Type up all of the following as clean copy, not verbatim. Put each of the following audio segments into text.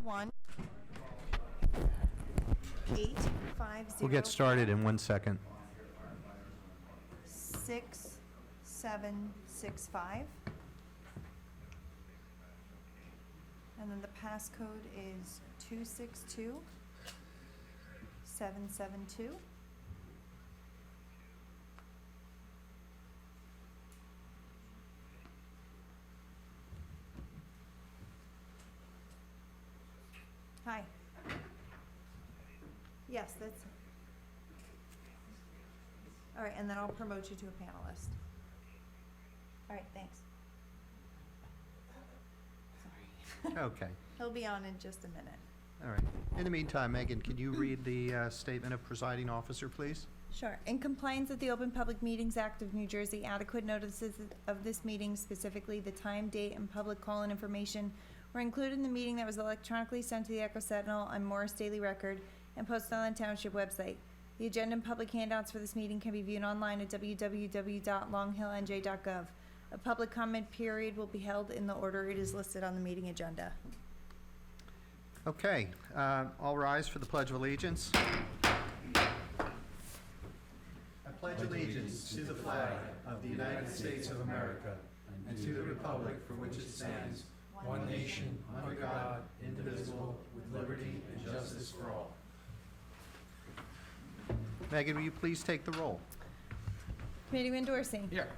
850. We'll get started in 1 second. 6765. And then the passcode is 262772. Hi. Yes, that's. All right, and then I'll promote you to a panelist. All right, thanks. Sorry. Okay. He'll be on in just a minute. All right. In the meantime, Megan, can you read the statement of presiding officer, please? Sure. In compliance with the Open Public Meetings Act of New Jersey, adequate notices of this meeting, specifically the time, date, and public call-in information, were included in the meeting that was electronically sent to the Echo Sentinel and Morris Daily Record and posted on the Township website. The agenda and public handouts for this meeting can be viewed online at www.longhillnj.gov. A public comment period will be held in the order it is listed on the meeting agenda. Okay. All rise for the Pledge of Allegiance. I pledge allegiance to the flag of the United States of America and to the republic for which it stands, one nation, under God, indivisible, with liberty and justice for all. Megan, will you please take the roll? Committeeman Dorsey. Here.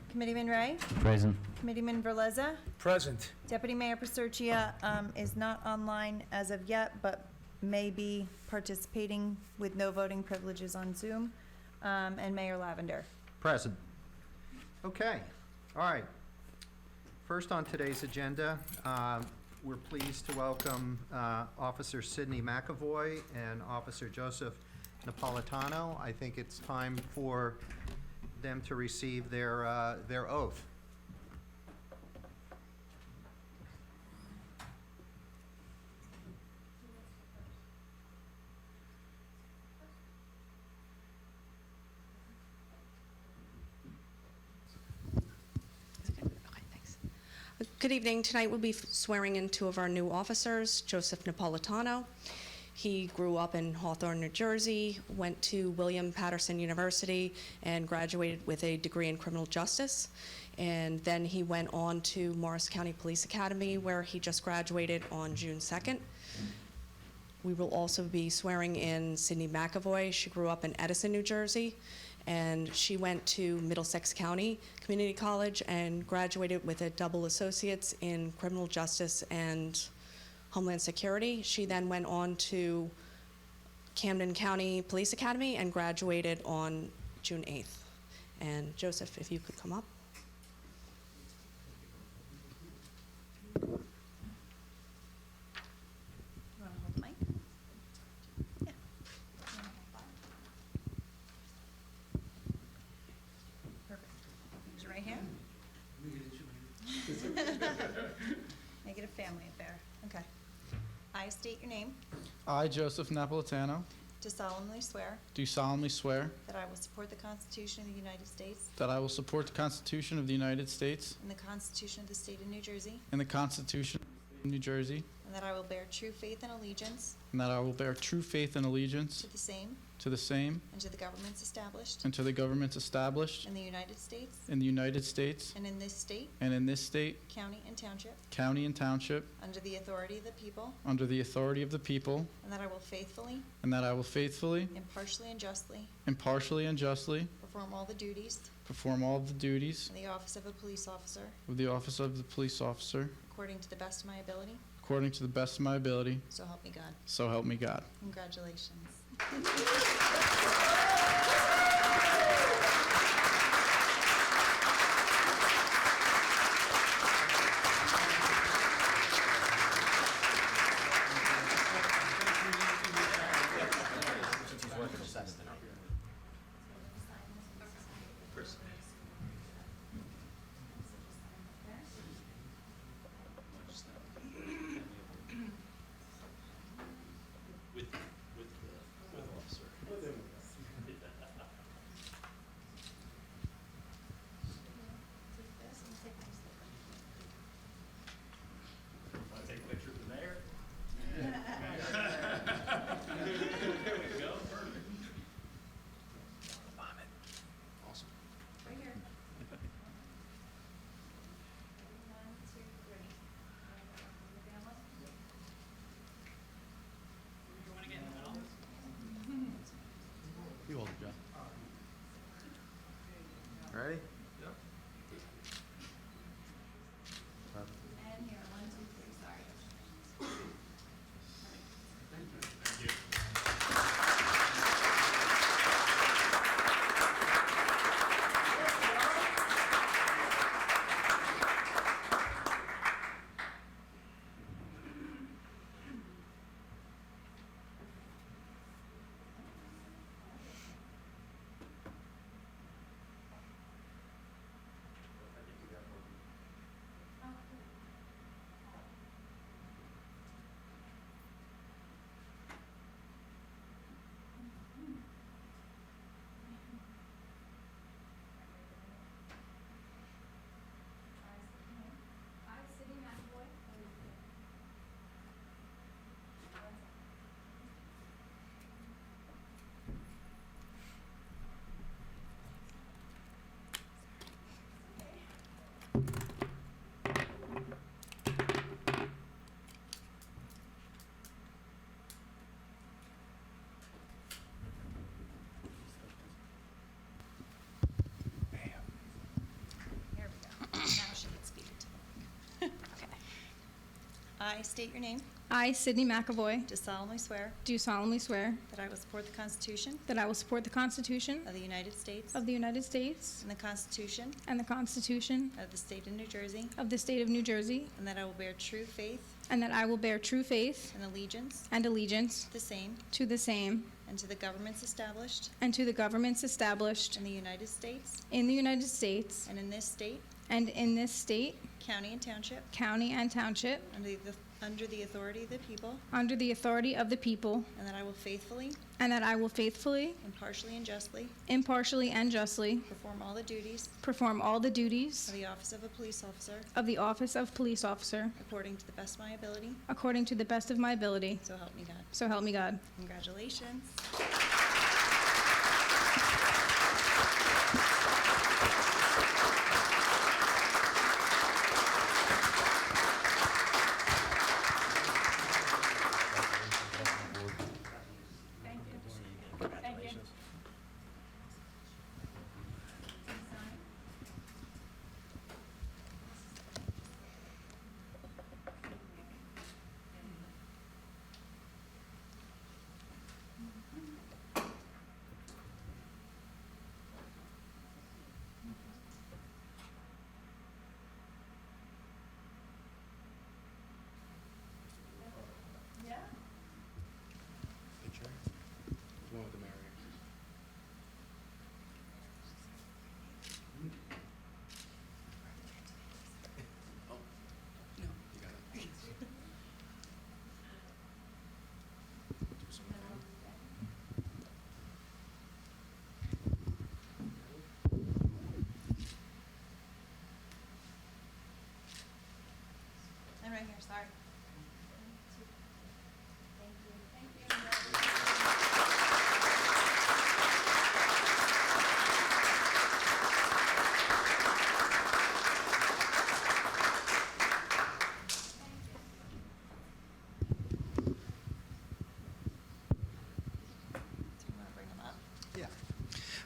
Committeeman Ray. Present. Committeeman Verleza. Present. Deputy Mayor Pasurcia is not online as of yet, but may be participating with no voting privileges on Zoom. And Mayor Lavender. Present. Okay. All right. First on today's agenda, we're pleased to welcome Officer Sidney McAvoy and Officer Joseph Napolitano. I think it's time for them to receive their oath. Good evening. Tonight we'll be swearing in two of our new officers, Joseph Napolitano. He grew up in Hawthorne, New Jersey, went to William Patterson University, and graduated with a degree in criminal justice. And then he went on to Morris County Police Academy, where he just graduated on June 2nd. We will also be swearing in Sidney McAvoy. She grew up in Edison, New Jersey, and she went to Middlesex County Community College and graduated with a double associates in criminal justice and Homeland Security. She then went on to Camden County Police Academy and graduated on June 8th. And Joseph, if you could come up. You want to hold the mic? Yeah. Perfect. Raise your right hand. Make it a family affair. Okay. I state your name. I, Joseph Napolitano, Do solemnly swear do solemnly swear that I will support the Constitution of the United States that I will support the Constitution of the United States and the Constitution of the State of New Jersey, and the Constitution of New Jersey, and that I will bear true faith and allegiance and that I will bear true faith and allegiance to the same to the same and to the governments established and to the governments established in the United States in the United States and in this state, and in this state, county, and township, county, and township, under the authority of the people, under the authority of the people, and that I will faithfully, and that I will faithfully, impartially, and justly impartially, and justly perform all the duties perform all of the duties of the office of a police officer of the office of the police officer according to the best of my ability, according to the best of my ability, so help me God. so help me God. Congratulations. With officer. I state your name. I, Sydney McAvoy, Do solemnly swear do solemnly swear that I will support the Constitution that I will support the Constitution of the United States of the United States and the Constitution and the Constitution of the State of New Jersey, of the State of New Jersey, and that I will bear true faith and that I will bear true faith and allegiance and allegiance to the same to the same and to the governments established and to the governments established in the United States in the United States and in this state, and in this state, county, and township county, and township, under the authority of the people, under the authority of the people, and that I will faithfully, and that I will faithfully, impartially, and justly impartially, and justly perform all the duties perform all the duties of the office of a police officer of the office of police officer according to the best of my ability, according to the best of my ability. so help me God. So help me God. Congratulations. I'm right here, sorry.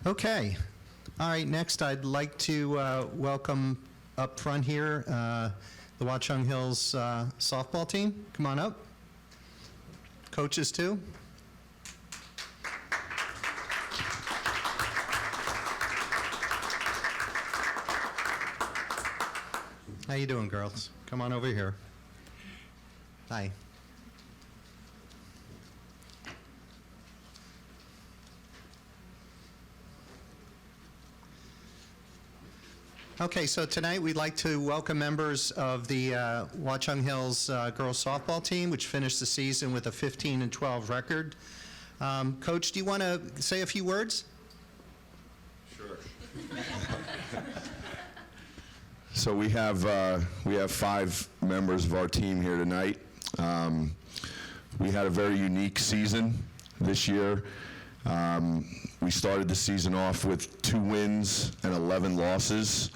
Okay. All right, next I'd like to welcome up front here the Watchung Hills softball team. Come on up. Coaches too. How you doing, girls? Come on over here. Hi. Okay, so tonight we'd like to welcome members of the Watchung Hills girls softball team, which finished the season with a 15-12 record. Coach, do you want to say a few words? Sure. So we have 5 members of our team here tonight. We had a very unique season this year. We started the season off with 2 wins and 11 losses,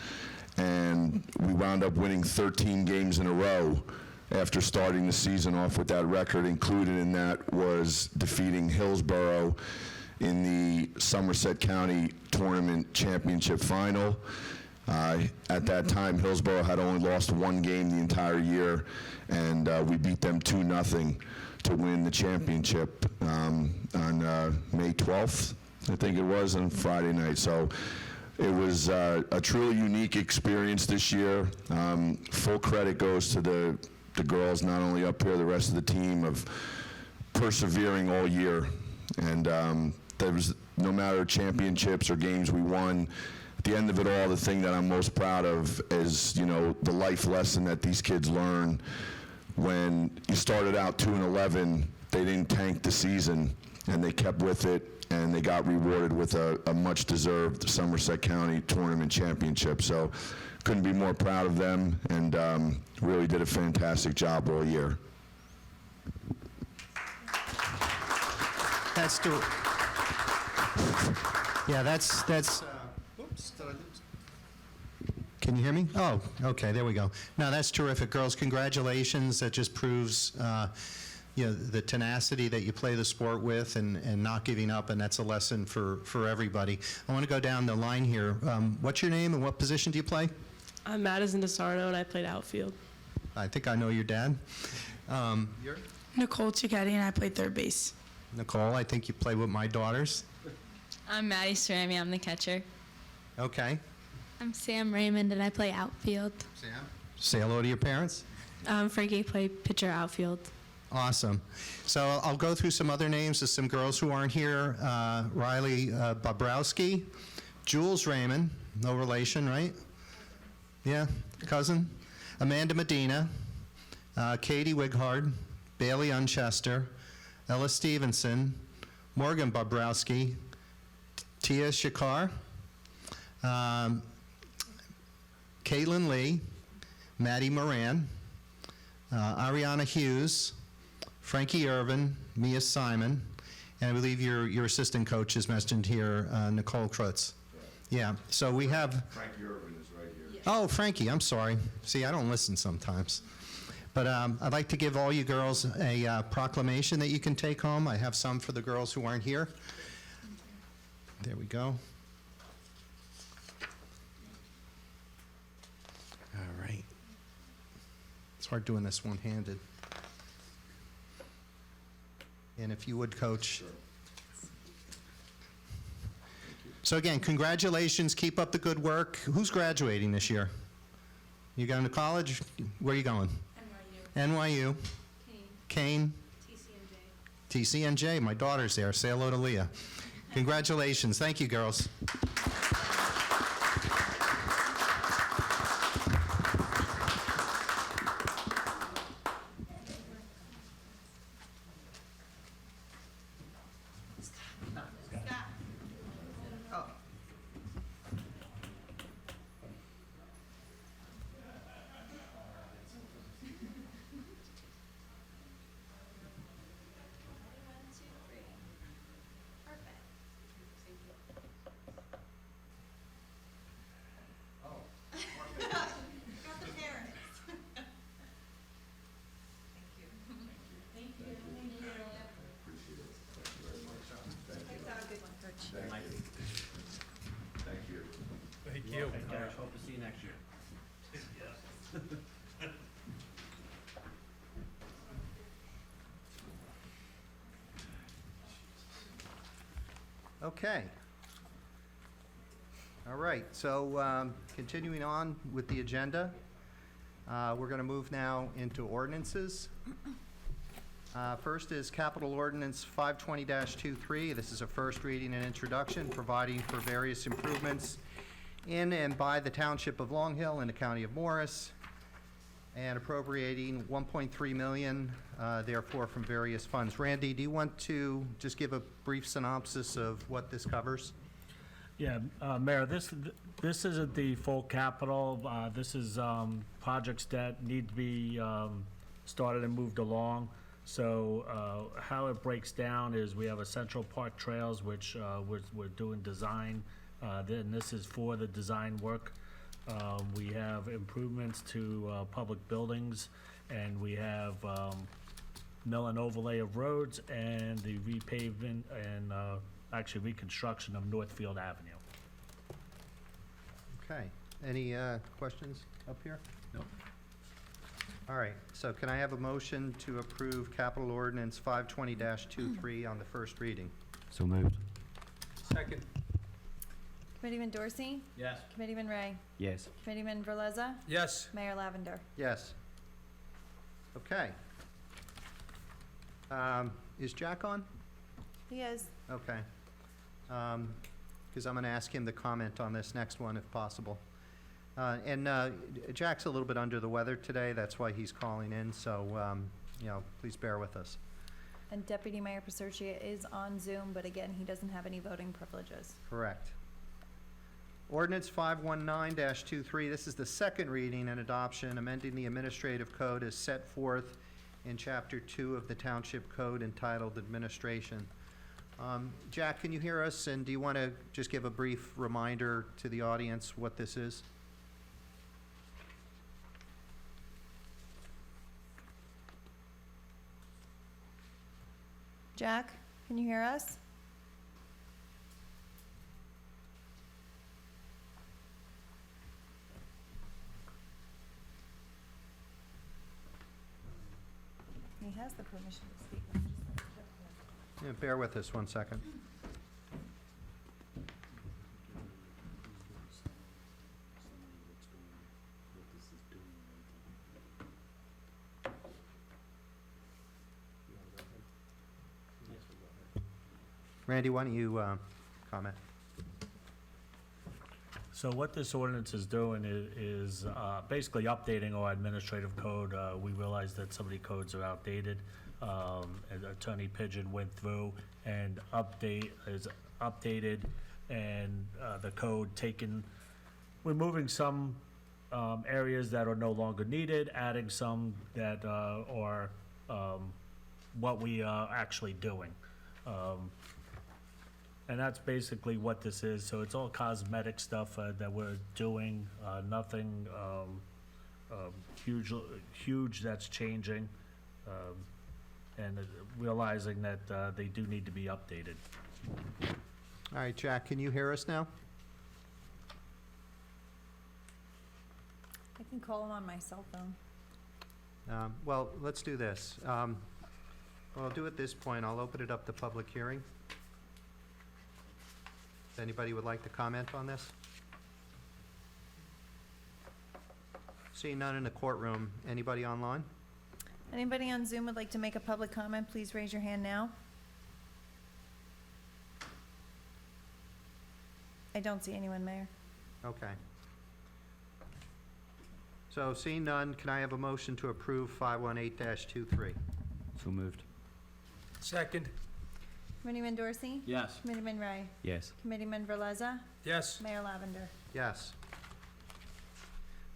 and we wound up winning 13 games in a row after starting the season off with that record. Included in that was defeating Hillsborough in the Somerset County Tournament Championship Final. At that time, Hillsborough had only lost 1 game the entire year, and we beat them 2-0 to win the championship on May 12th, I think it was, on Friday night. So it was a truly unique experience this year. Full credit goes to the girls, not only up here, the rest of the team, of persevering all year. And there was, no matter championships or games we won, at the end of it all, the thing that I'm most proud of is, you know, the life lesson that these kids learn. When you started out 2-11, they didn't tank the season, and they kept with it, and they got rewarded with a much-deserved Somerset County Tournament Championship. So couldn't be more proud of them, and really did a fantastic job all year. That's yeah, that's oops, did I lose? Can you hear me? Oh, okay, there we go. No, that's terrific, girls. Congratulations. That just proves you know, the tenacity that you play the sport with, and not giving up, and that's a lesson for everybody. I want to go down the line here. What's your name and what position do you play? I'm Madison DeSarno, and I played outfield. I think I know your dad. You're Nicole Cicchetti, and I played third base. Nicole, I think you play with my daughters. I'm Maddie Cerami. I'm the catcher. Okay. I'm Sam Raymond, and I play outfield. Sam? Say hello to your parents. Frankie play pitcher outfield. Awesome. So I'll go through some other names of some girls who aren't here. Riley Bobrowski, Jules Raymond, no relation, right? Yeah, cousin. Amanda Medina, Katie Wighard, Bailey Unchester, Ella Stevenson, Morgan Bobrowski, Tia Shakar, Caitlin Lee, Maddie Moran, Ariana Hughes, Frankie Irvin, Mia Simon, and I believe your assistant coach is mentioned here, Nicole Krutz. Yeah, so we have... Frankie Irvin is right here. Oh, Frankie, I'm sorry. See, I don't listen sometimes. But I'd like to give all you girls a proclamation that you can take home. I have some for the girls who aren't here. There we go. All right. It's hard doing this one-handed. And if you would, Coach. So again, congratulations. Keep up the good work. Who's graduating this year? You going to college? Where are you going? NYU. Kane. TCNJ. My daughter's there. Say hello to Leah. Congratulations. Thank you, girls. Hope to see you next year. Okay. All right, so continuing on with the agenda, we're going to move now into ordinances. First is Capital Ordinance 520-23. This is a first reading and introduction, providing for various improvements in and by the Township of Long Hill in the County of Morris, and appropriating $1.3 million, therefore, from various funds. Randy, do you want to just give a brief synopsis of what this covers? Yeah, Mayor, this isn't the full capital. This is projects that need to be started and moved along. So how it breaks down is we have a Central Park Trails, which we're doing design. Then this is for the design work. We have improvements to public buildings, and we have mill and overlay of roads, and the repavement and actually reconstruction of Northfield Avenue. Okay. Any questions up here? No. All right. So can I have a motion to approve Capital Ordinance 520-23 on the first reading? So moved. Second. Committeeman Dorsey? Yes. Committeeman Ray? Yes. Committeeman Verleza? Yes. Mayor Lavender? Yes. Okay. Is Jack on? He is. Okay. Because I'm going to ask him to comment on this next one if possible. And Jack's a little bit under the weather today. That's why he's calling in. So, please bear with us. And Deputy Mayor Pasercia is on Zoom, but again, he doesn't have any voting privileges. Correct. Ordinance 519-23, this is the second reading and adoption, amending the administrative code as set forth in Chapter 2 of the Township Code entitled Administration. Jack, can you hear us, and do you want to just give a brief reminder to the audience what this is? Jack, can you hear us? has the permission to speak. I'm just not sure. Yeah, bear with us one second. Randy, why don't you comment? So what this ordinance is doing is basically updating our administrative code. We realize that some of the codes are outdated. And Attorney Pigeon went through and updated and the code removing some areas that are no longer needed, adding some that are what we are actually doing. And that's basically what this is. So it's all cosmetic stuff that we're doing, nothing huge that's changing, and realizing that they do need to be updated. All right, Jack, can you hear us now? I can call him on my cell phone. Well, let's do this. What I'll do at this point, I'll open it up to public hearing. If anybody would like to comment on this? Seeing none in the courtroom, anybody online? Anybody on Zoom would like to make a public comment, please raise your hand now. I don't see anyone, Mayor. Okay. So seeing none, can I have a motion to approve 518-23? So moved. Second. Committeeman Dorsey? Yes. Committeeman Ray? Yes. Committeeman Verleza? Yes. Mayor Lavender? Yes.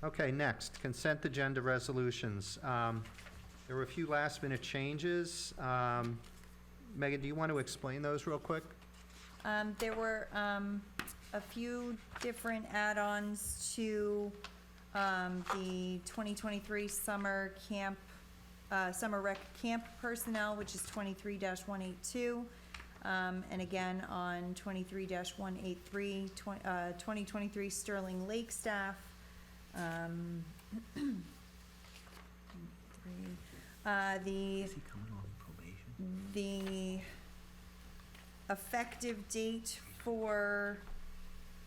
Okay, next, consent agenda resolutions. There were a few last-minute changes. Megan, do you want to explain those real quick? There were a few different add-ons to the 2023 summer rec camp personnel, which is 23-182. And again, on 23-183, 2023 Sterling Lake staff. The effective date for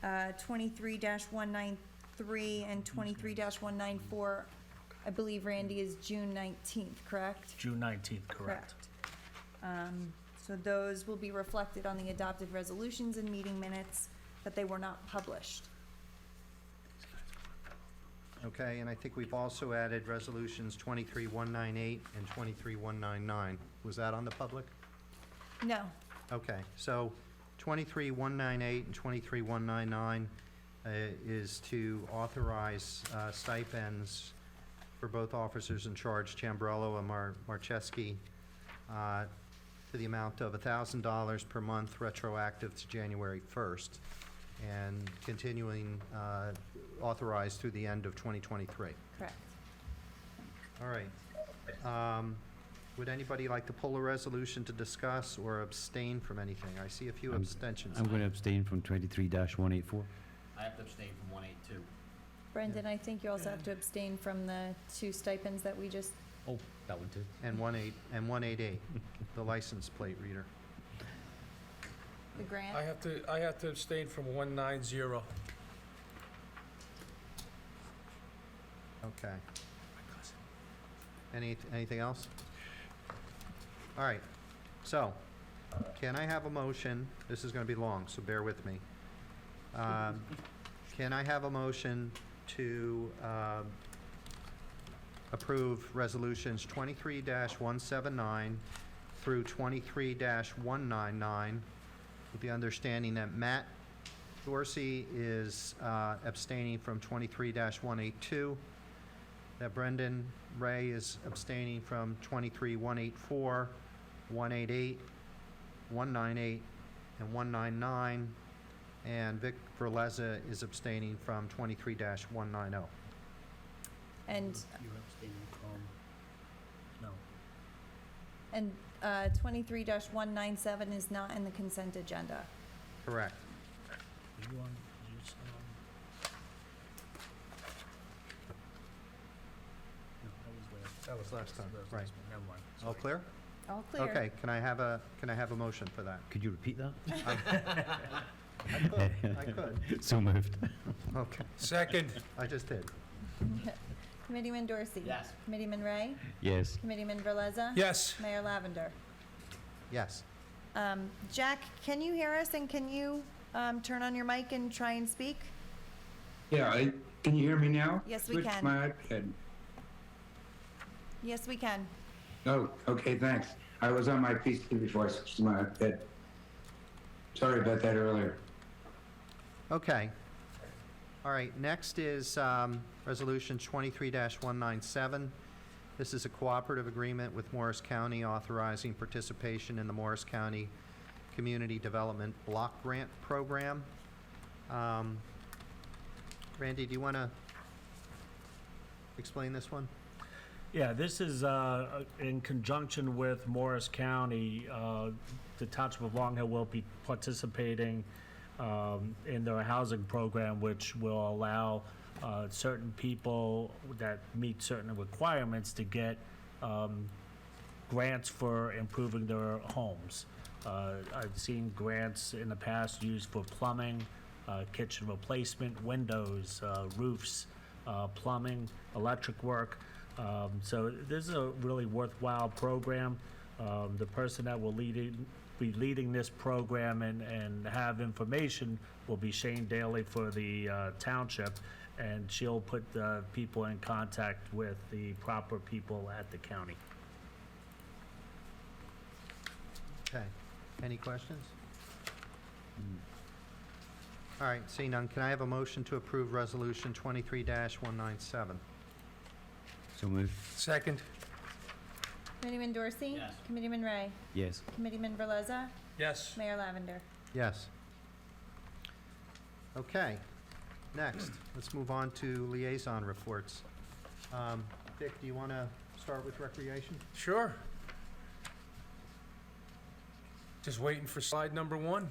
23-193 and 23-194, I believe, Randy, is June 19th, correct? June 19th, correct. So those will be reflected on the adopted resolutions and meeting minutes, but they were not published. Okay, and I think we've also added resolutions 23-198 and 23-199. Was that on the public? No. Okay, so 23-198 and 23-199 is to authorize stipends for both officers in charge, Chambrello and Marcheski, to the amount of $1,000 per month retroactive to January 1st, and continuing authorized through the end of 2023. Correct. All right. Would anybody like to pull a resolution to discuss or abstain from anything? I see a few abstentions. I'm going to abstain from 23-184. I have to abstain from 182. Brendan, I think you also have to abstain from the two stipends that we just, Oh, that one too. And 188, the license plate reader. the grant. I have to abstain from 190. Okay. Anything else? All right, so, can I have a motion, this is gonna be long, so bear with me. Can I have a motion to approve resolutions 23-179 through 23-199, with the understanding that Matt Dorsey is abstaining from 23-182, that Brendan Ray is abstaining from 23-184, 188, 198, and 199, and Vic Verleza is abstaining from 23-190. And, You're abstaining from, no. and 23-197 is not in the consent agenda. Correct. You want, you said, no, that was That was last time, right. Never mind. All clear? All clear. Okay, can I have a motion for that? Could you repeat that? I could. So moved. Okay, Second. I just did. Committeeman Dorsey? Yes. Committeeman Ray? Yes. Committeeman Verleza? Yes. Mayor Lavender? Yes. Jack, can you hear us, and can you turn on your mic and try and speak? Yeah, can you hear me now? Yes, we Switch can. my iPad. Yes, we can. Oh, okay, thanks. I was on my PC before I switched to my iPad. Sorry about that earlier. Okay. All right, next is Resolution 23-197. This is a cooperative agreement with Morris County authorizing participation in the Morris County Community Development Block Grant Program. Randy, do you want to explain this one? Yeah, this is in conjunction with Morris County. The Township of Long Hill will be participating in their housing program, which will allow certain people that meet certain requirements to get grants for improving their homes. I've seen grants in the past used for plumbing, kitchen replacement, windows, roofs, plumbing, electric work. So this is a really worthwhile program. The person that will be leading this program and have information will be Shane Daly for the township, and she'll put people in contact with the proper people at the county. Okay. Any questions? All right, seeing none, can I have a motion to approve Resolution 23-197? So moved. Second. Committeeman Dorsey? Yes. Committeeman Ray? Yes. Committeeman Verleza? Yes. Mayor Lavender? Yes. Okay, next, let's move on to liaison reports. Dick, do you want to start with recreation? Sure. Just waiting for slide number 1.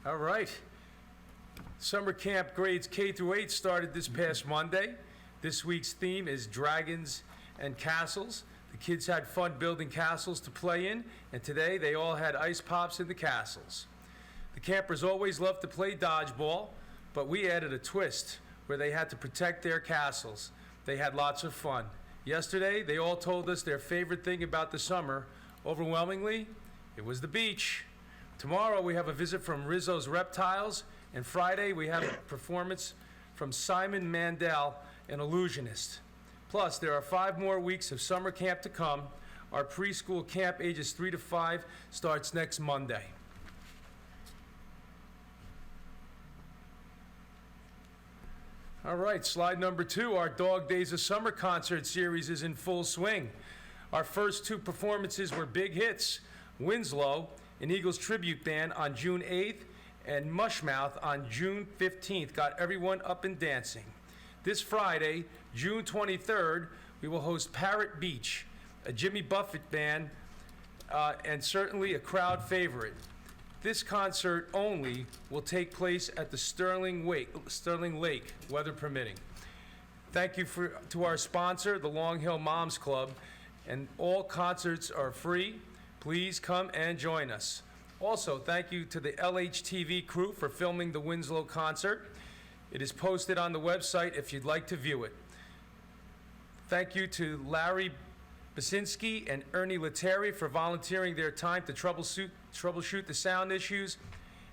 All right. Summer camp grades K through 8 started this past Monday. This week's theme is Dragons and Castles. The kids had fun building castles to play in, and today they all had ice pops in the castles. The campers always loved to play dodgeball, but we added a twist where they had to protect their castles. They had lots of fun. Yesterday, they all told us their favorite thing about the summer. Overwhelmingly, it was the beach. Tomorrow, we have a visit from Rizzo's Reptiles, and Friday, we have a performance from Simon Mandel, an illusionist. Plus, there are 5 more weeks of summer camp to come. Our preschool camp, ages 3 to 5, starts next Monday. All right, slide number 2, our Dog Days of Summer concert series is in full swing. Our first 2 performances were big hits, Winslow, an Eagles tribute band, on June 8th, and Mushmouth on June 15th, got everyone up and dancing. This Friday, June 23rd, we will host Parrot Beach, a Jimmy Buffett band, and certainly a crowd favorite. This concert only will take place at the Sterling Lake, weather permitting. Thank you to our sponsor, the Long Hill Moms Club, and all concerts are free. Please come and join us. Also, thank you to the LHTV crew for filming the Winslow concert. It is posted on the website if you'd like to view it. Thank you to Larry Basinski and Ernie Leteri for volunteering their time to troubleshoot the sound issues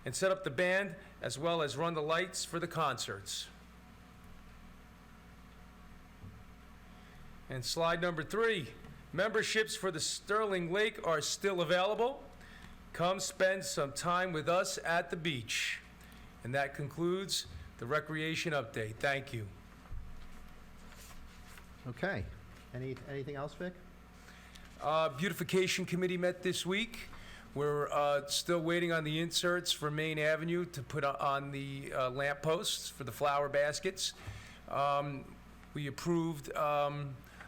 and set up the band, as well as run the lights for the concerts. And slide number 3, memberships for the Sterling Lake are still available. Come spend some time with us at the beach. And that concludes the recreation update. Thank you. Okay. Anything else, Vic? Beautification Committee met this week. We're still waiting on the inserts for Main Avenue to put on the lamp posts for the flower baskets. We approved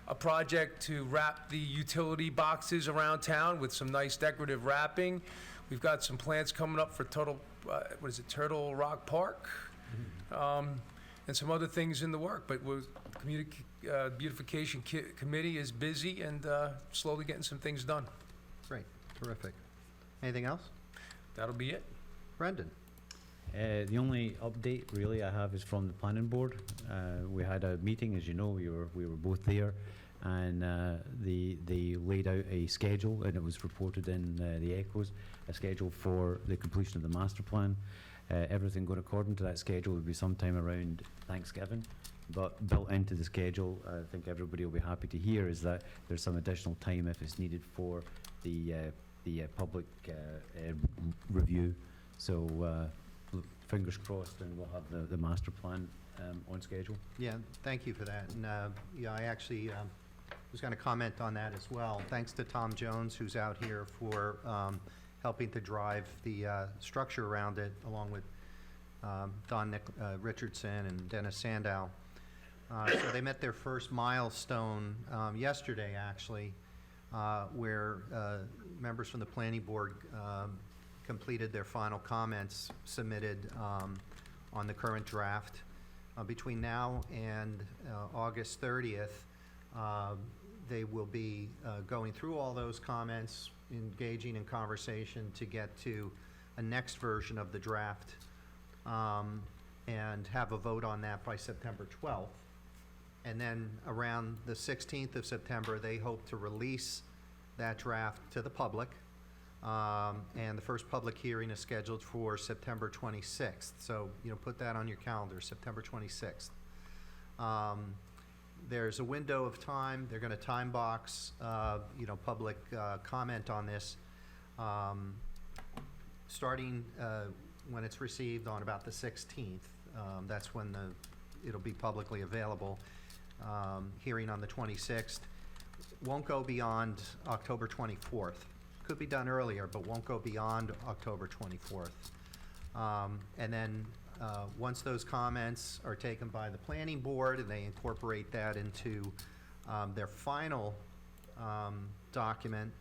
a project to wrap the utility boxes around town with some nice decorative wrapping. We've got some plans coming up for Turtle Rock Park, and some other things in the work. But beautification committee is busy and slowly getting some things done. Great, terrific. Anything else? That'll be it. Brendan? The only update really I have is from the planning board. We had a meeting, as you know, we were both there, and they laid out a schedule, and it was reported in the echoes, a schedule for the completion of the master plan. Everything going according to that schedule would be sometime around Thanksgiving, but built into the schedule, I think everybody will be happy to hear, is that there's some additional time if it's needed for the public review. So fingers crossed, and we'll have the master plan on schedule. Yeah, thank you for that. And yeah, I actually was going to comment on that as well. Thanks to Tom Jones, who's out here for helping to drive the structure around it, along with Don Richardson and Dennis Sandow. So they met their first milestone yesterday, actually, where members from the planning board completed their final comments submitted on the current draft. Between now and August 30th, they will be going through all those comments, engaging in conversation to get to a next version of the draft, and have a vote on that by September 12th. And then around the 16th of September, they hope to release that draft to the public. And the first public hearing is scheduled for September 26th. So, put that on your calendar, September 26th. There's a window of time. They're going to time box, public comment on this, starting when it's received on about the 16th. That's when it'll be publicly available. Hearing on the 26th. Won't go beyond October 24th. Could be done earlier, but won't go beyond October 24th. And then once those comments are taken by the planning board and they incorporate that into their final document,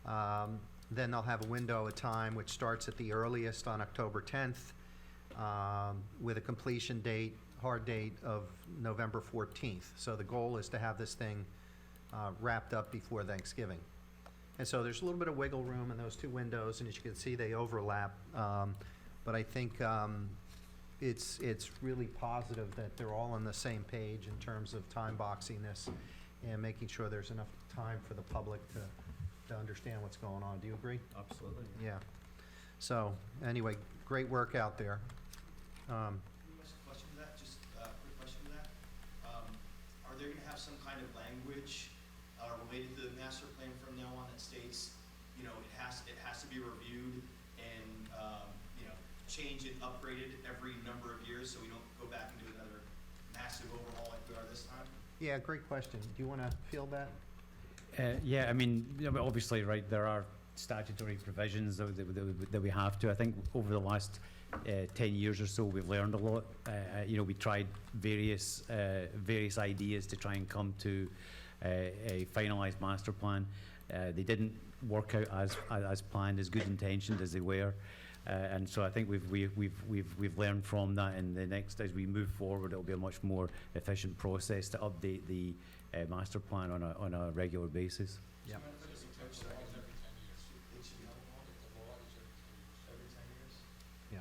then they'll have a window of time which starts at the earliest on October 10th with a completion date, hard date of November 14th. So the goal is to have this thing wrapped up before Thanksgiving. And so there's a little bit of wiggle room in those two windows, and as you can see, they overlap. But I think it's really positive that they're all on the same page in terms of time boxing this and making sure there's enough time for the public to understand what's going on. Do you agree? Absolutely. Yeah. So anyway, great work out there. Question to that, just a quick question to that. Are they going to have some kind of language related to the master plan from now on that states, it has to be reviewed and, changed and upgraded every number of years so we don't go back and do another massive overhaul like we are this time? Yeah, great question. Do you want to field that? Yeah, I mean, obviously, right, there are statutory provisions that we have to. I think over the last 10 years or so, we've learned a lot. We tried various ideas to try and come to a finalised master plan. They didn't work out as planned, as good intentioned as they were. And so I think we've learned from that, and as we move forward, it'll be a much more efficient process to update the master plan on a regular basis. Yeah. Yeah.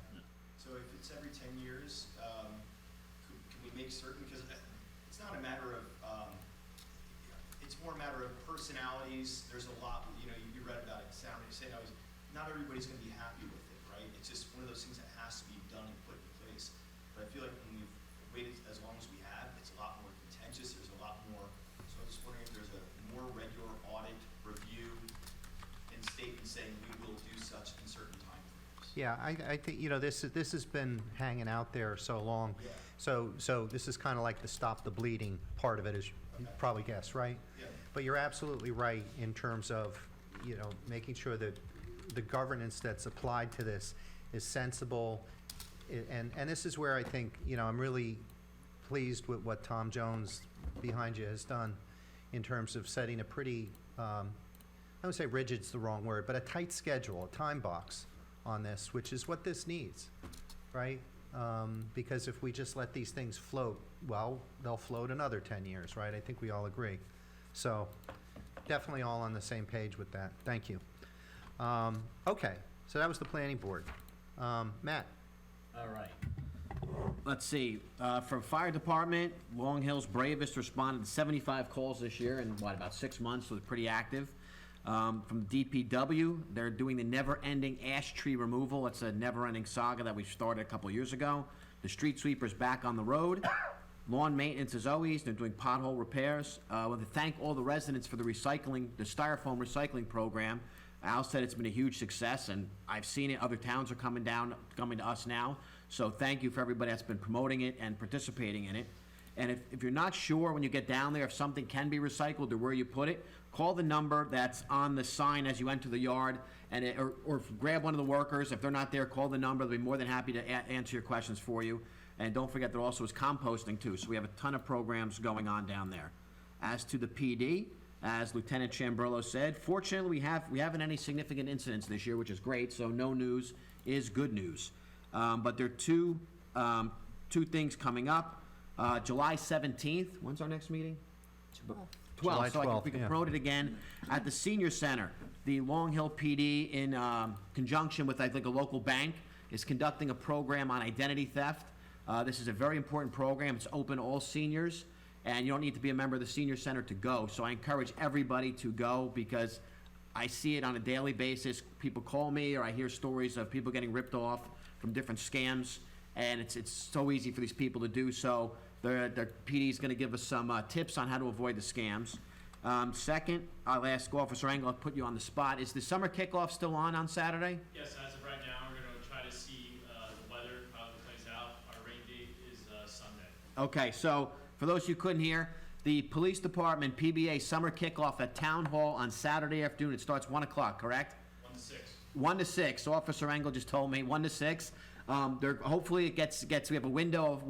So if it's every 10 years, can we make certain, because it's not a matter of, it's more a matter of personalities. There's a lot, you read about it, not everybody's going to be happy with it, right? It's just one of those things that has to be done and put in place. But I feel like when we've waited as long as we have, it's a lot more contentious. There's a lot more. So I'm just wondering if there's a more regular audit review and statement saying we will do such in certain time frames. Yeah, I think, this has been hanging out there so long. Yeah. So this is kind of like the stop the bleeding part of it, as you probably guess, right? Yeah. But you're absolutely right in terms of, making sure that the governance that's applied to this is sensible. And this is where I think, I'm really pleased with what Tom Jones behind you has done in terms of setting a pretty I would say rigid's the wrong word, but a tight schedule, a time box on this, which is what this needs, right? Because if we just let these things float, well, they'll float another 10 years, right? I think we all agree. So definitely all on the same page with that. Thank you. Okay, so that was the planning board. Matt? All right. Let's see, from fire department, Long Hill's bravest responded to 75 calls this year in, about 6 months, so it's pretty active. From DPW, they're doing the never-ending ash tree removal. It's a never-ending saga that we started a couple years ago. The street sweeper's back on the road. Lawn maintenance as always, they're doing pothole repairs. I want to thank all the residents for the recycling, the styrofoam recycling program. Al said it's been a huge success, and I've seen it. Other towns are coming to us now. So thank you for everybody that's been promoting it and participating in it. And if you're not sure when you get down there if something can be recycled or where you put it, call the number that's on the sign as you enter the yard, and or grab one of the workers. If they're not there, call the number. They'll be more than happy to answer your questions for you. And don't forget there also is composting too. So we have a ton of programs going on down there. As to the PD, as Lieutenant Chambrillo said, fortunately we haven't any significant incidents this year, which is great. So no news is good news. But there are two things coming up. July 17th, when's our next meeting? 12th, so 12th, we can yeah. promote it again at the Senior Center. The Long Hill PD, in conjunction with, I think, a local bank, is conducting a program on identity theft. This is a very important program. It's open to all seniors, and you don't need to be a member of the Senior Center to go. So I encourage everybody to go because I see it on a daily basis. People call me, or I hear stories of people getting ripped off from different scams, and it's so easy for these people to do so. The PD is going to give us some tips on how to avoid the scams. Second, I'll ask Officer Engel, I'll put you on the spot. Is the summer kickoff still on Saturday? Yes, as of right now, we're going to try to see the weather, how it plays out. Our rain date is Sunday. Okay, so for those who couldn't hear, the Police Department PBA summer kickoff at Town Hall on Saturday afternoon. It starts 1 o'clock, correct? 1 to 6. 1 to 6. So Officer Engel just told me 1 to 6. Hopefully it gets. We have a window,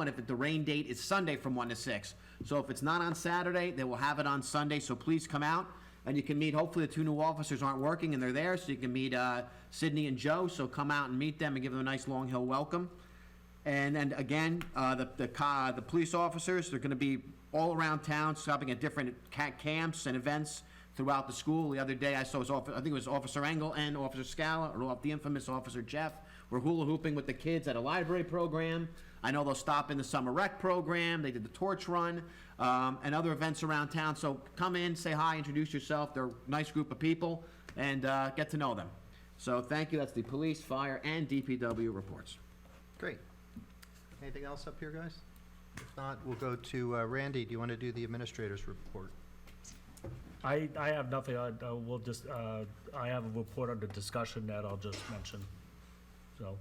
and if the rain date is Sunday from 1 to 6. So if it's not on Saturday, they will have it on Sunday. So please come out, and you can meet. Hopefully the two new officers aren't working and they're there, so you can meet Sydney and Joe. So come out and meet them and give them a nice Long Hill welcome. And then again, the police officers, they're going to be all around town, stopping at different camps and events throughout the school. The other day I think it was Officer Engel and Officer Scala, or the infamous Officer Jeff, were hula hooping with the kids at a library program. I know they'll stop in the summer rec program. They did the torch run and other events around town. So come in, say hi, introduce yourself. They're a nice group of people, and get to know them. So thank you. That's the police, fire, and DPW reports. Great. Anything else up here, guys? If not, we'll go to Randy. Do you want to do the administrator's report? I have nothing. We'll just, I have a report on the discussion that I'll just mention. So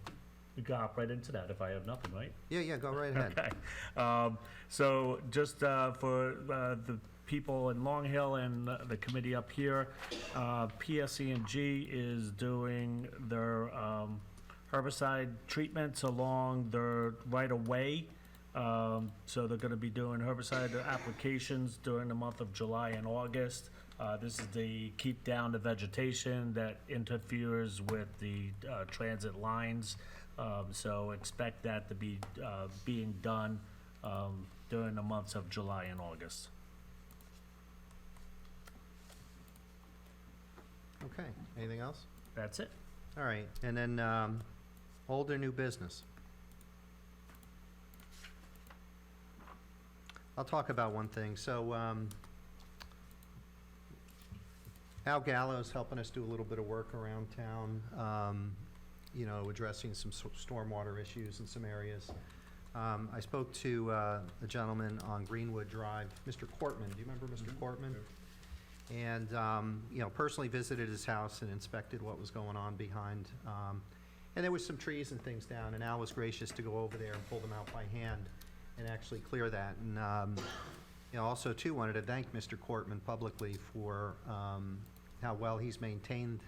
we can hop right into that if I have nothing, right? Yeah, go right ahead. Okay. So just for the people in Long Hill and the committee up here, PSE&G is doing their herbicide treatments along their right-of-way. So they're going to be doing herbicide applications during the month of July and August. This is to keep down the vegetation that interferes with the transit lines. So expect that to be being done during the months of July and August. Okay, anything else? That's it. All right, and then old or new business? I'll talk about one thing. So Al Gallo's helping us do a little bit of work around town, addressing some stormwater issues in some areas. I spoke to a gentleman on Greenwood Drive, Mr. Cortman. Do you remember Mr. Cortman? And, personally visited his house and inspected what was going on behind. And there was some trees and things down, and Al was gracious to go over there and pull them out by hand and actually clear that. And, also, too, wanted to thank Mr. Cortman publicly for how well he's maintained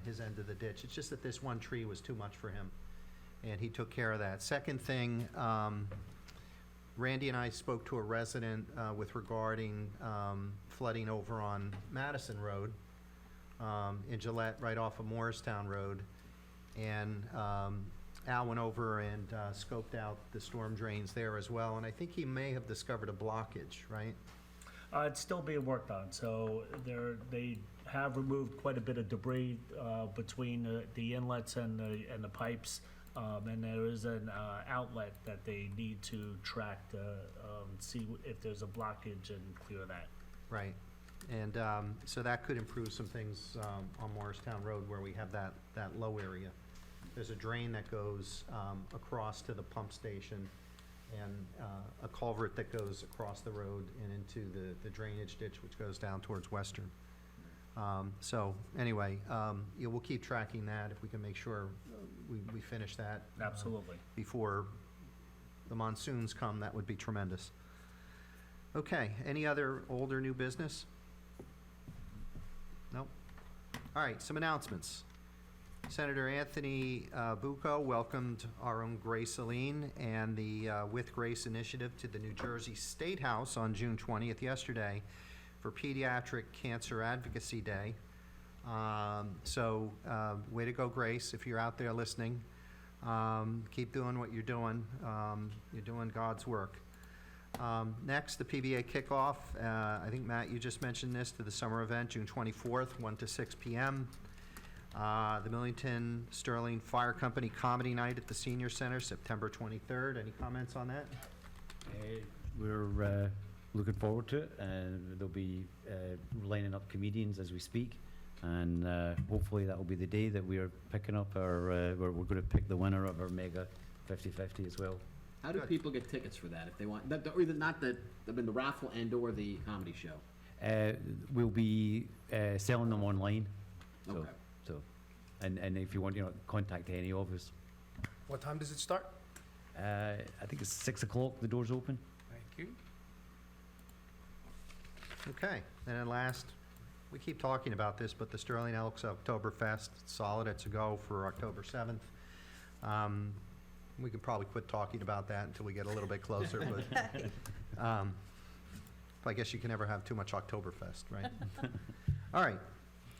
his end of the ditch. It's just that this one tree was too much for him, and he took care of that. Second thing, Randy and I spoke to a resident with regarding flooding over on Madison Road. in Gillette, right off of Morristown Road. And Al went over and scoped out the storm drains there as well, and I think he may have discovered a blockage, right? It's still being worked on, so they have removed quite a bit of debris between the inlets and the pipes, and there is an outlet that they need to track to see if there's a blockage and clear that. Right. And so that could improve some things on Morristown Road where we have that low area. There's a drain that goes across to the pump station, and a culvert that goes across the road and into the drainage ditch, which goes down towards Western. So anyway, yeah, we'll keep tracking that if we can make sure we finish that. Absolutely. Before the monsoons come, that would be tremendous. Okay, any other old or new business? Nope. All right, some announcements. Senator Anthony Bucco welcomed our own Grace Aline and the With Grace initiative to the New Jersey State House on June 20th, yesterday, for Pediatric Cancer Advocacy Day. So way to go, Grace, if you're out there listening. Keep doing what you're doing. You're doing God's work. Next, the PBA kickoff. I think, Matt, you just mentioned this, to the summer event, June 24th, 1 to 6 p.m. The Millington Sterling Fire Company Comedy Night at the Senior Center, September 23rd. Any comments on that? We're looking forward to it, and there'll be lining up comedians as we speak, and hopefully that will be the day that we are picking up our, we're going to pick the winner of our Mega 50/50 as well. How do people get tickets for that if they want, or either not the raffle and or the comedy show? We'll be selling them online. So, Okay. and if you want, contact any of us. What time does it start? I think it's 6 o'clock, the doors open. Thank you. Okay, and then last, we keep talking about this, but the Sterling Elks Oktoberfest, solid, it's a go for October 7th. We could probably quit talking about that until we get a little bit closer, but I guess you can never have too much Oktoberfest, right? All right,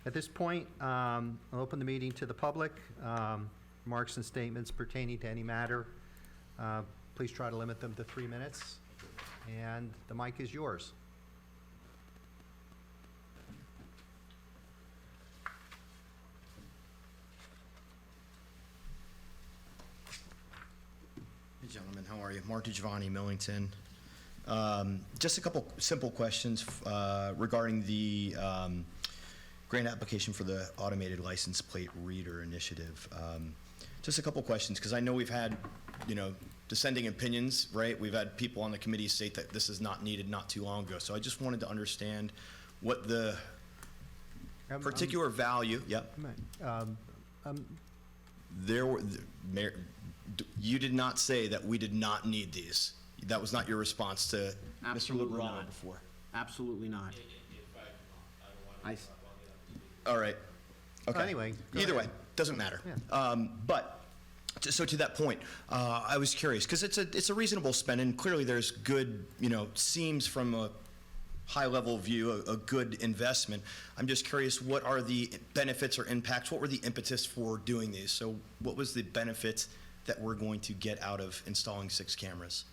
at this point, I'll open the meeting to the public. Remarks and statements pertaining to any matter, please try to limit them to 3 minutes, and the mic is yours. Hey, gentlemen, how are you? Marty Giovanni, Millington. Just a couple simple questions regarding the grant application for the automated license plate reader initiative. Just a couple questions, because I know we've had, dissenting opinions, right? We've had people on the committee state that this is not needed not too long ago. So I just wanted to understand what the particular value, you did not say that we did not need these. That was not your response to Absolutely Mr. Liberano not. before. Absolutely not. All right. Okay. Anyway, go Either ahead. way, doesn't matter. Yeah. But so to that point, I was curious because it's a reasonable spend, and clearly there's good, seems from a high-level view a good investment. I'm just curious, what are the benefits or impacts? What were the impetus for doing these? So what was the benefit that we're going to get out of installing 6 cameras?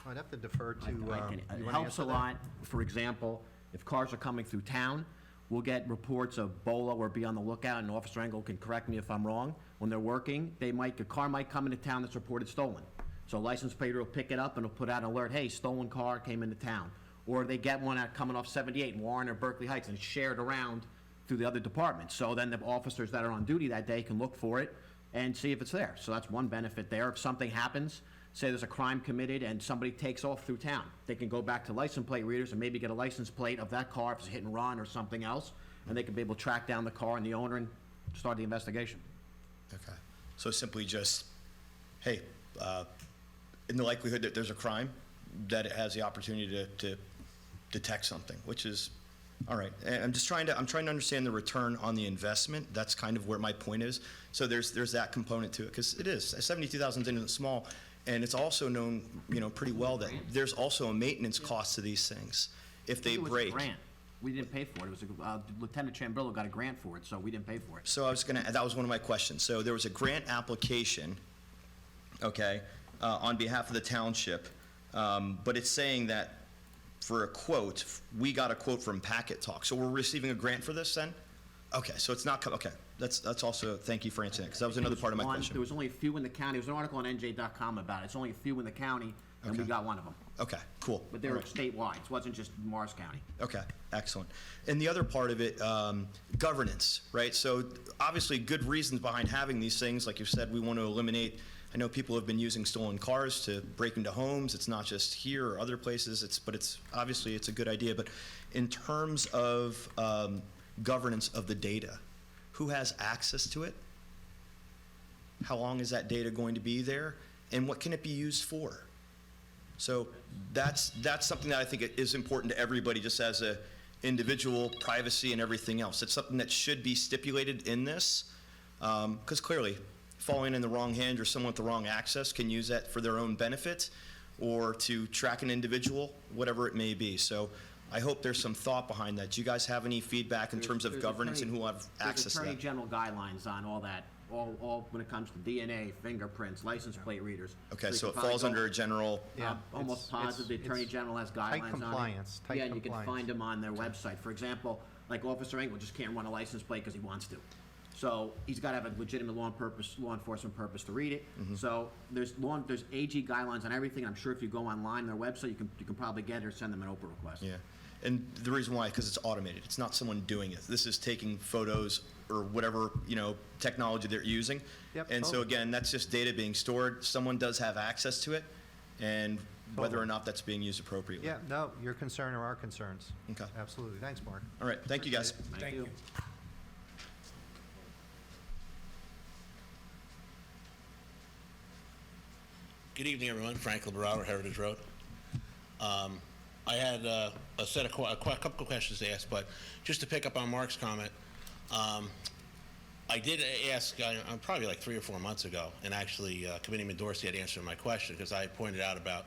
I'd have to defer to, you It wanna helps answer a that? lot. For example, if cars are coming through town, we'll get reports of BOLA or be on the lookout, and Officer Engel can correct me if I'm wrong. When they're working, a car might come into town that's reported stolen. So a license plate will pick it up and it'll put out an alert, hey, stolen car came into town. Or they get one out coming off 78 in Warren or Berkeley Heights, and it's shared around through the other departments. So then the officers that are on duty that day can look for it and see if it's there. So that's one benefit there. If something happens, say there's a crime committed and somebody takes off through town, they can go back to license plate readers and maybe get a license plate of that car if it's a hit and run or something else, and they can be able to track down the car and the owner and start the investigation. Okay. So simply just, hey, in the likelihood that there's a crime, that it has the opportunity to detect something, which is, all right. And I'm trying to understand the return on the investment. That's kind of where my point is. So there's that component to it, because it is, 72,000 isn't small, and it's also known, pretty well that there's also a maintenance cost to these things if they break. We didn't pay for it. It was, Lieutenant Chambrillo got a grant for it, so we didn't pay for it. So that was one of my questions. So there was a grant application, okay, on behalf of the township, but it's saying that for a quote, we got a quote from Packet Talk. So we're receiving a grant for this then? Okay, so it's not, okay, that's also, thank you for answering that, because that was another part of my question. There was only a few in the county. There was an article on NJ.com about it. It's only a few in the county, and we Okay. got one of them. Okay, cool. But they were All right. statewide. It wasn't just Morris County. Okay, excellent. And the other part of it, governance, right? So obviously, good reasons behind having these things. Like you said, we want to eliminate, I know people have been using stolen cars to break into homes. It's not just here or other places, but it's obviously, it's a good idea. But in terms of governance of the data, who has access to it? How long is that data going to be there? And what can it be used for? So that's something that I think is important to everybody, just as a individual, privacy and everything else. It's something that should be stipulated in this, because clearly, falling in the wrong hand or someone with the wrong access can use that for their own benefit or to track an individual, whatever it may be. So I hope there's some thought behind that. Do you guys have any feedback in terms of There's governance and attorney- who will have access to There's that? Attorney General guidelines on all that, all when it comes to DNA, fingerprints, license plate readers. Okay, you so can it probably falls go- under a general, Yeah, Almost it's- positive the Attorney it's General has tight guidelines on it. compliance, tight Yeah, and you can compliance. find them on their website. For example, like Officer Engel just can't run a license plate because he wants to. So he's got to have a legitimate law enforcement purpose to read it. So there's AG guidelines on everything. I'm sure if you go online on their website, you can probably get it or send them an Oprah request. yeah. And the reason why, because it's automated. It's not someone doing it. This is taking photos or whatever, technology they're using. Yep, And so totally. again, that's just data being stored. Someone does have access to it, and whether or Totally. not that's being used appropriately. Yeah, no, your concern are our concerns. Okay. Absolutely. Thanks, Mark. All right, thank you, guys. Thank you. Good evening, everyone. Frank Liberato, Heritage Road. I had a couple of questions to ask, but just to pick up on Mark's comment, I did ask probably like 3 or 4 months ago, and actually Committeeman Dorsey had answered my question because I had pointed out about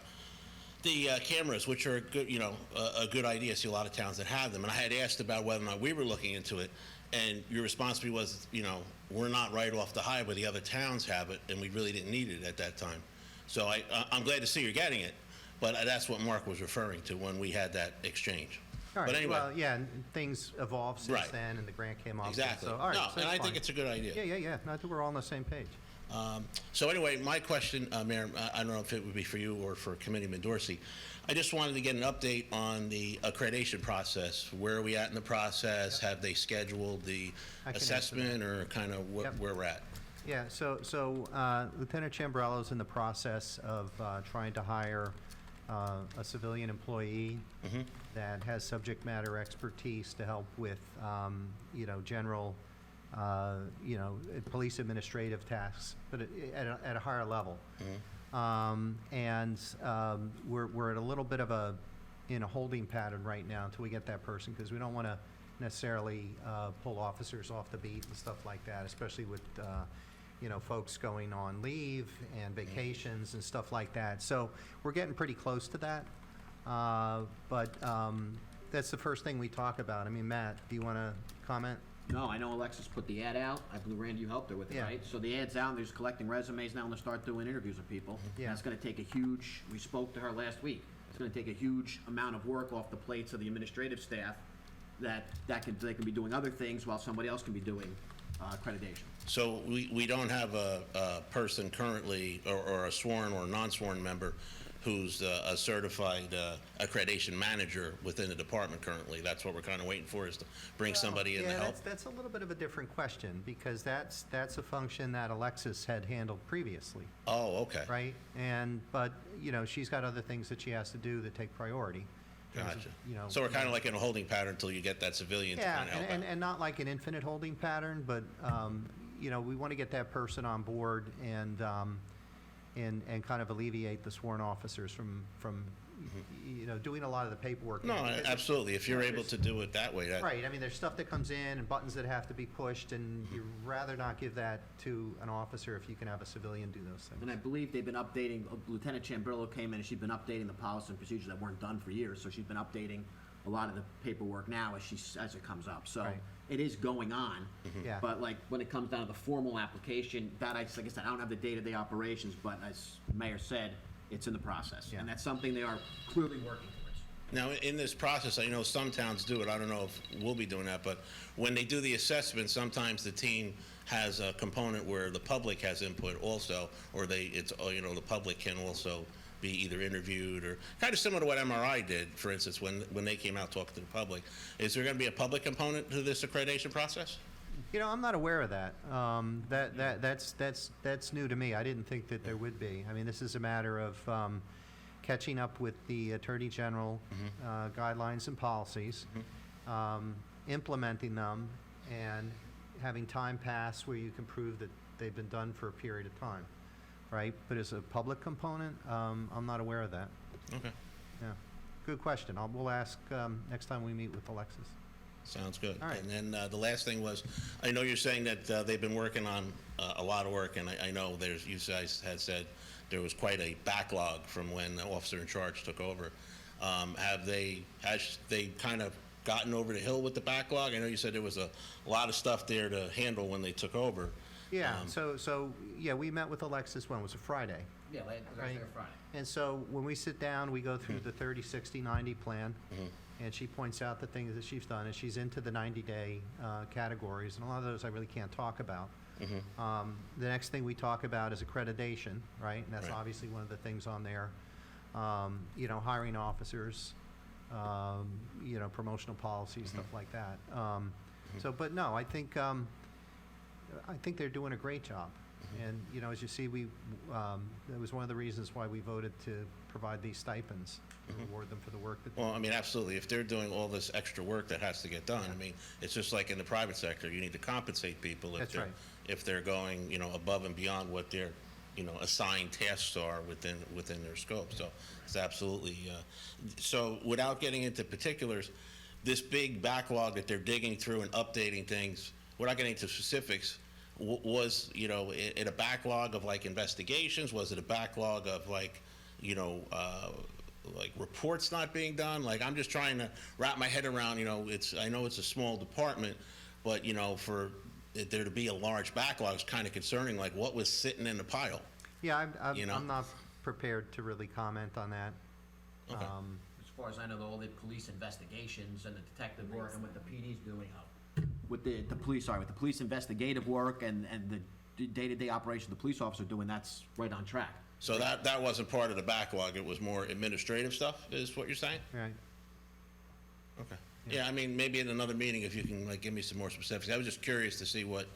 the cameras, which are good, a good idea. I see a lot of towns that have them, and I had asked about whether or not we were looking into it, and your response to me was, we're not right off the highway. The other towns have it, and we really didn't need it at that time. So I'm glad to see you're getting it, but that's what Mark was referring to when we had that exchange. All right, But anyway, well, yeah, and things evolved since Right. then, and the grant came off. Exactly. So, all right, No, so and I it's think fine. it's a good idea. Yeah. No, I think we're all on the same page. So anyway, my question, Mayor, I don't know if it would be for you or for Committeeman Dorsey. I just wanted to get an update on the accreditation process. Where are we at in the process? Have they scheduled the I can answer assessment or kind of Yep. where we're at? Yeah, so Lieutenant Chambrello's in the process of trying to hire a civilian employee that has subject matter expertise to help with, general, police administrative tasks, but at a higher level. We're at a little bit of a holding pattern right now until we get that person, because we don't want to necessarily pull officers off the beat and stuff like that, especially with folks going on leave and vacations and stuff like that. So we're getting pretty close to that, but that's the first thing we talk about. I mean, Matt, do you want to comment? No, I know Alexis put the ad out. I believe, Randy, you helped her with it, Yeah. right? So the ad's out, and they're just collecting resumes now, and they'll start doing interviews with people. Yeah. And it's gonna take a huge, we spoke to her last week, it's gonna take a huge amount of work off the plates of the administrative staff they can be doing other things while somebody else can be doing accreditation. So we don't have a person currently, or a sworn or non-sworn member who's a certified accreditation manager within the department currently. That's what we're kind of waiting for, is to bring somebody in to Yeah, help. that's a little bit of a different question, because that's a function that Alexis had handled previously, Oh, okay. right? But she's got other things that she has to do that take priority. in terms of, Gotcha. So we're kind of like in a holding pattern until you get that civilian to Yeah, kind of help out. and not like an infinite holding pattern, but, we want to get that person on board and kind of alleviate the sworn officers from doing a lot of the paperwork. No, Because- absolutely. If you're able to do it that way, that. Right, I mean, there's stuff that comes in and buttons that have to be pushed, and you'd rather not give that to an officer if you can have a civilian do those things. And I believe they've been updating, Lieutenant Chambrillo came in and she's been updating the policies and procedures that weren't done for years, so she's been updating a lot of the paperwork now as it comes up. So Right. it is going on. Yeah. But like when it comes down to the formal application, like I said, I don't have the day-to-day operations, but as the mayor said, it's in the process. Yeah. And that's something they are clearly working towards. Now, in this process, I know some towns do it, I don't know if we'll be doing that, but when they do the assessment, sometimes the team has a component where the public has input also, or the public can also be either interviewed, or kind of similar to what MRI did, for instance, when they came out talking to the public. Is there going to be a public component to this accreditation process? You know, I'm not aware of that. That's new to me. I didn't think that there would be. I mean, this is a matter of catching up with the Attorney General guidelines and policies, implementing them, and having time pass where you can prove that they've been done for a period of time, right? But as a public component, I'm not aware of that. Okay. Yeah, good question. We'll ask next time we meet with Alexis. Sounds good. All right. And then the last thing was, I know you're saying that they've been working on a lot of work, and I know you guys had said there was quite a backlog from when the officer in charge took over. Has they kind of gotten over the hill with the backlog? I know you said there was a lot of stuff there to handle when they took over. Yeah, yeah, we met with Alexis, when was it, Friday? Yeah, right. Friday. And so when we sit down, we go through the 30, 60, 90 plan, and she points out the things that she's done, and she's into the 90-day categories, and a lot of those I really can't talk about. The next thing we talk about is accreditation, right? And that's Right. obviously one of the things on there. Hiring officers, promotional policies, stuff like that. But no, I think they're doing a great job. And, as you see, that was one of the reasons why we voted to provide these stipends, to reward them for the work that they Well, I mean, absolutely. If they're doing all this extra work that has to get done, I mean, it's just like in the private sector. You need to compensate people That's right. if they're going, above and beyond what their, assigned tasks are within their scope. So it's absolutely. So without getting into particulars, this big backlog that they're digging through and updating things, without getting into specifics, was it a backlog of like investigations? Was it a backlog of like reports not being done? Like, I'm just trying to wrap my head around, I know it's a small department, but, for there to be a large backlog is kind of concerning, like what was sitting in the pile? Yeah, I'm not prepared to really comment on that. Okay. As far as I know, all the police investigations and the detective work and what the PD's doing, with the police investigative work and the day-to-day operation the police officer doing, that's right on track. So that wasn't part of the backlog, it was more administrative stuff, is what you're saying? Right. Okay. Yeah, I mean, maybe in another meeting, if you can like give me some more specifics. I was just curious to see what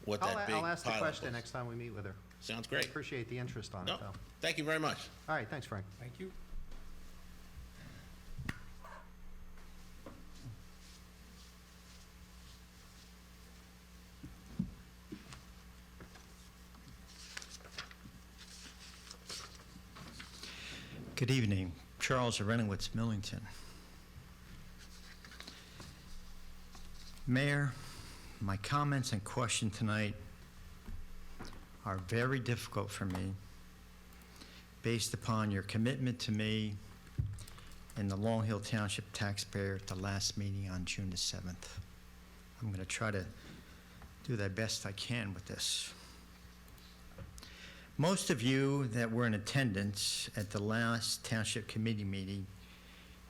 that big I'll ask the pileup question was. next time we meet with her. Sounds I great. appreciate the interest on No, it, though. thank you very much. All right, thanks, Frank. Thank you. Good evening. Charles Arenowitz, Millington. Mayor, my comments and question tonight are very difficult for me based upon your commitment to me and the Long Hill Township taxpayer at the last meeting on June the 7th. I'm going to try to do the best I can with this. Most of you that were in attendance at the last Township Committee meeting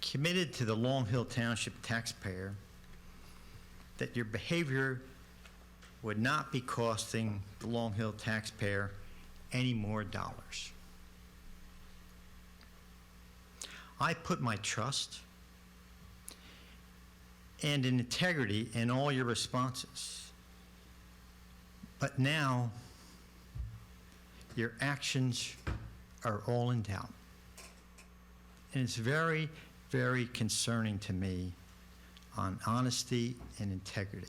committed to the Long Hill Township taxpayer that your behavior would not be costing the Long Hill taxpayer any more dollars. I put my trust and in integrity in all your responses. But now, your actions are all in doubt. And it's very, very concerning to me on honesty and integrity.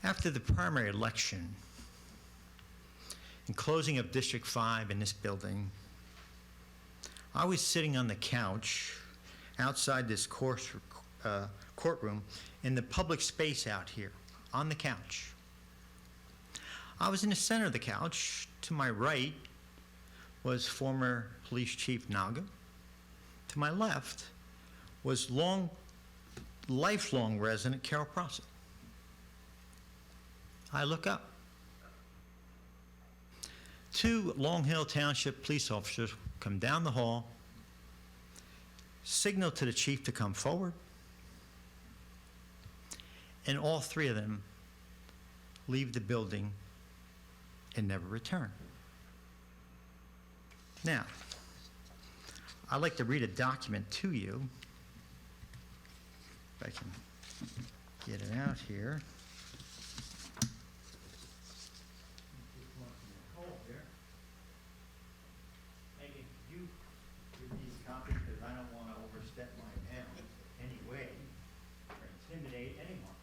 After the primary election and closing of District 5 in this building, I was sitting on the couch outside this courtroom in the public space out here, on the couch. I was in the center of the couch. To my right was former Police Chief Naga. to my left was lifelong resident Carol Prosser. I look up. 2 Long Hill Township police officers come down the hall, signal to the chief to come forward, and all 3 of them leave the building and never return. Now, I'd like to read a document to you. If I can get it out here. Megan, you give these copies because I don't want to overstep my bounds in any way or intimidate anyone.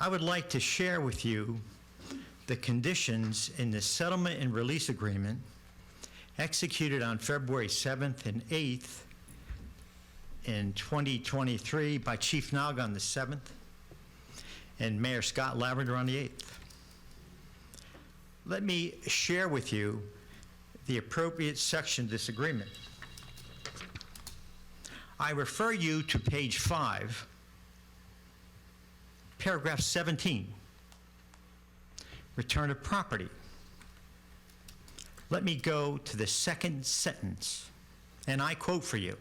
I would like to share with you the conditions in the settlement and release agreement executed on February 7th and 8th in 2023 by Chief Naga on the 7th and Mayor Scott Lavender on the 8th. Let me share with you the appropriate section of this agreement. I refer you to page 5, paragraph 17, return of property. Let me go to the second sentence, and I quote for you.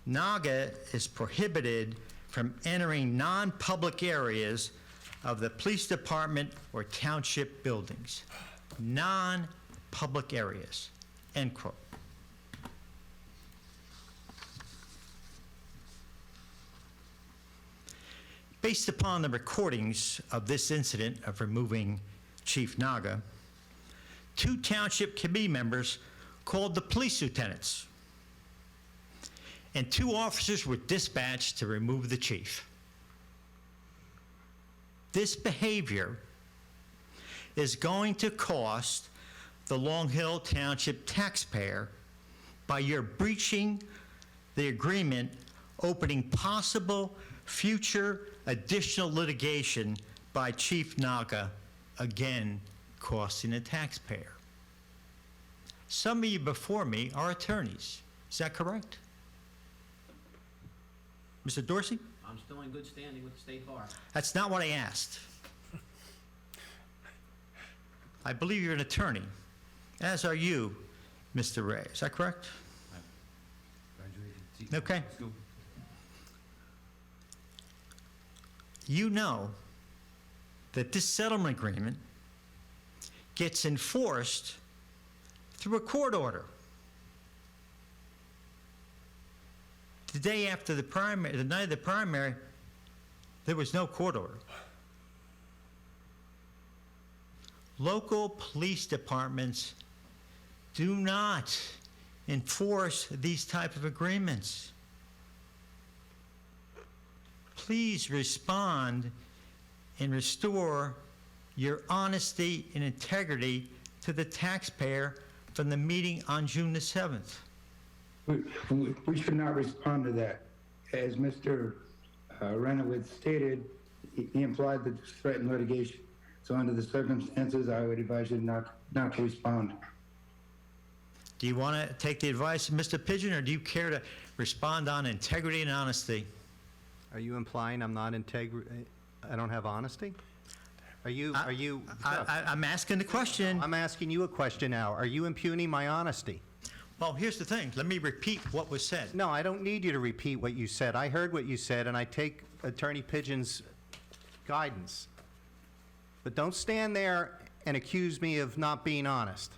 Naga is prohibited from entering non-public areas of the police department or township buildings. Non-public areas, end quote. Based upon the recordings of this incident of removing Chief Naga, 2 township committee members called the police lieutenants, and 2 officers were dispatched to remove the chief. This behavior is going to cost the Long Hill Township taxpayer by your breaching the agreement, opening possible future additional litigation by Chief Naga, again costing the taxpayer. Some of you before me are attorneys. Is that correct? Mr. Dorsey? I'm still in good standing with the state bar. That's not what I asked. I believe you're an attorney, as are you, Mr. Ray. Is that correct? Okay. You know that this settlement agreement gets enforced through a court order. The day after the primary, the night of the primary, there was no court order. Local police departments do not enforce these type of agreements. Please respond and restore your honesty and integrity to the taxpayer from the meeting on June the 7th. We should not respond to that. As Mr. Renowitz stated, he implied that this threatened litigation. So under the circumstances, I would advise you not to respond. Do you want to take the advice of Mr. Pigeon, or do you care to respond on integrity and honesty? Are you implying I'm not I don't have honesty? I'm asking the question. I'm asking you a question now. Are you impugning my honesty? Well, here's the thing. Let me repeat what was said. No, I don't need you to repeat what you said. I heard what you said, and I take Attorney Pigeon's guidance. But don't stand there and accuse me of not being honest.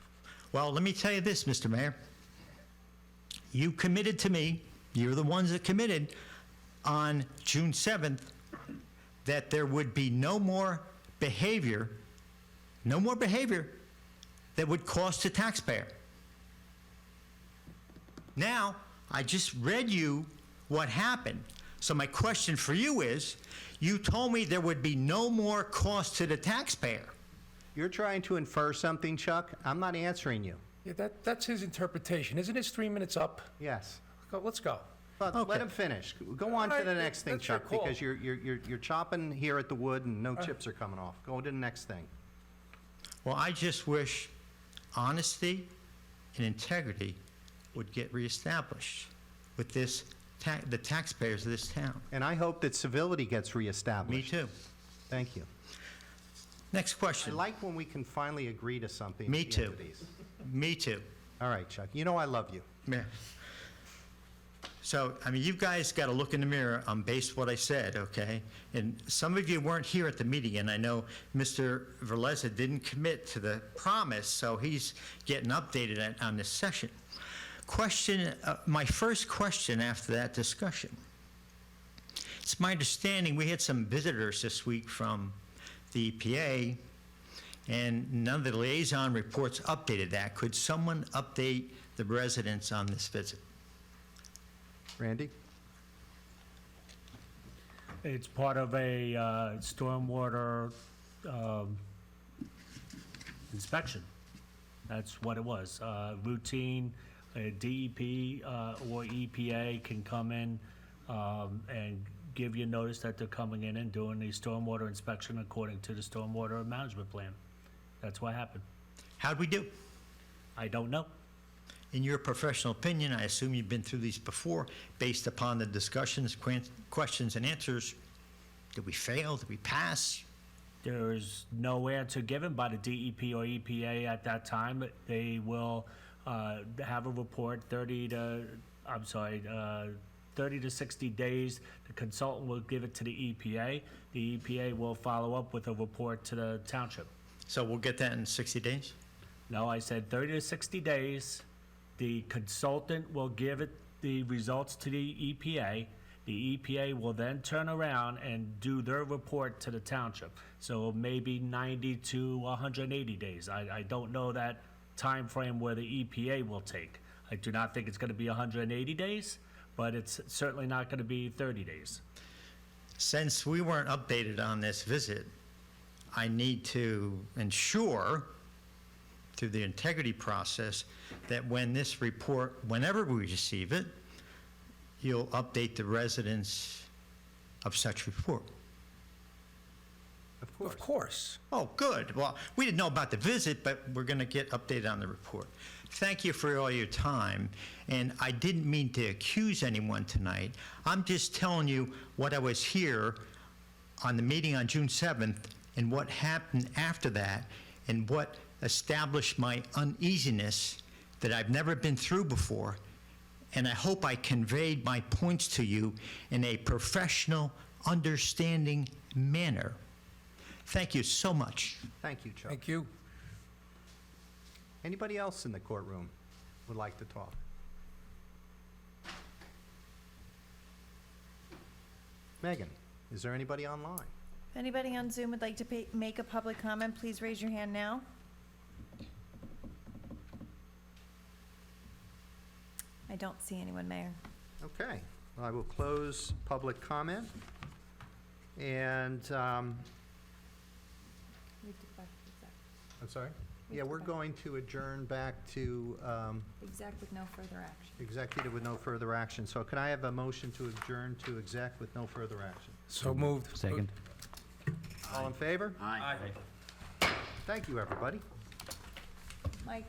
Well, let me tell you this, Mr. Mayor. You committed to me, you're the ones that committed on June 7th, that there would be no more behavior that would cost the taxpayer. Now, I just read you what happened. So my question for you is, you told me there would be no more cost to the taxpayer. You're trying to infer something, Chuck. I'm not answering you. Yeah, that's his interpretation. Isn't his 3 minutes up? Yes. Let's go. But Okay. let him finish. Go on to All right, the next thing, that's your Chuck, call. because you're chopping here at the wood and no chips are coming off. Go to the next thing. Well, I just wish honesty and integrity would get reestablished with this, the taxpayers of this town. And I hope that civility gets Me reestablished. too. Thank you. Next I question. like when we can finally agree to something. Me at the too. end of these. Me too. All right, Chuck. You know I love you. Yeah. So, I mean, you guys got to look in the mirror on base what I said, okay? And some of you weren't here at the meeting, and I know Mr. Verleza didn't commit to the promise, so he's getting updated on this session. My first question after that discussion. It's my understanding we had some visitors this week from the EPA, and none of the liaison reports updated that. Could someone update the residents on this visit? Randy? It's part of a stormwater inspection. That's what it was. Routine, DEP or EPA can come in and give you notice that they're coming in and doing the stormwater inspection according to the stormwater management plan. That's what happened. How'd we do? I don't know. In your professional opinion, I assume you've been through these before, based upon the discussions, questions, and answers, did we fail? Did we pass? There's no answer given by the DEP or EPA at that time. They will have a report 30 to 60 days. The consultant will give it to the EPA. The EPA will follow up with a report to the township. So we'll get that in 60 days? No, I said 30 to 60 days. The consultant will give it the results to the EPA. The EPA will then turn around and do their report to the township. So maybe 90 to 180 days. I don't know that time frame where the EPA will take. I do not think it's going to be 180 days, but it's certainly not going to be 30 days. Since we weren't updated on this visit, I need to ensure through the integrity process that when this report, whenever we receive it, you'll update the residents of such report. Of course. Oh, good. Well, we didn't know about the visit, but we're going to get updated on the report. Thank you for all your time. And I didn't mean to accuse anyone tonight. I'm just telling you what I was here on the meeting on June 7th and what happened after that and what established my uneasiness that I've never been through before. And I hope I conveyed my points to you in a professional, understanding manner. Thank you so much. Thank you, Chuck. Thank you. Anybody else in the courtroom would like to talk? Megan, is there anybody online? If anybody on Zoom would like to make a public comment, please raise your hand now. I don't see anyone, Mayor. Okay, I will close public comment. And, I'm sorry? Yeah, we're going to adjourn back to Exec with no further action. executive with no further action. So can I have a motion to adjourn to exec with no further action? So moved. Second. All in favor? Aye. Thank you, everybody. Mike?